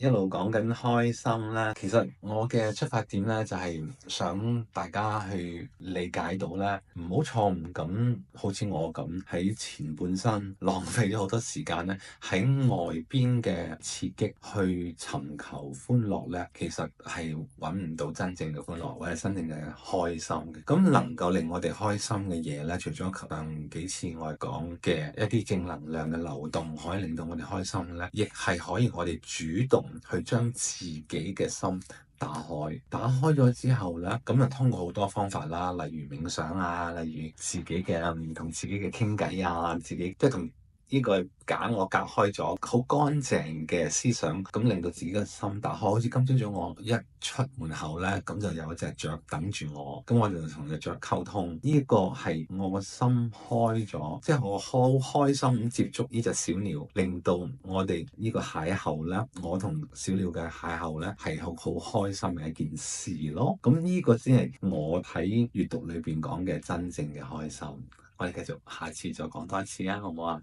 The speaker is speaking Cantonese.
一路講緊開心咧，其實我嘅出發點咧就係想大家去理解到咧，唔好錯誤咁，好似我咁喺前半生浪費咗好多時間咧，喺外邊嘅刺激去尋求歡樂咧，其實係揾唔到真正嘅歡樂或者真正嘅開心嘅。咁能夠令我哋開心嘅嘢咧，除咗上幾次我哋講嘅一啲正能量嘅流動，可以令到我哋開心咧，亦係可以我哋主動去將自己嘅心打開，打開咗之後咧，咁就通過好多方法啦，例如冥想啊，例如自己嘅唔同自己嘅傾偈啊，自己即係同呢個假我隔開咗，好乾淨嘅思想，咁令到自己嘅心打開。好似今朝早我一出門口咧，咁就有一隻雀等住我，咁我就同隻雀溝通。呢個係我個心開咗，即係我好開心咁接觸呢隻小鳥，令到我哋呢個邂逅咧，我同小鳥嘅邂逅咧係好開心嘅一件事咯。咁呢個先係我喺閱讀裏邊講嘅真正嘅開心。我哋繼續下次再講多一次啊，好唔好啊？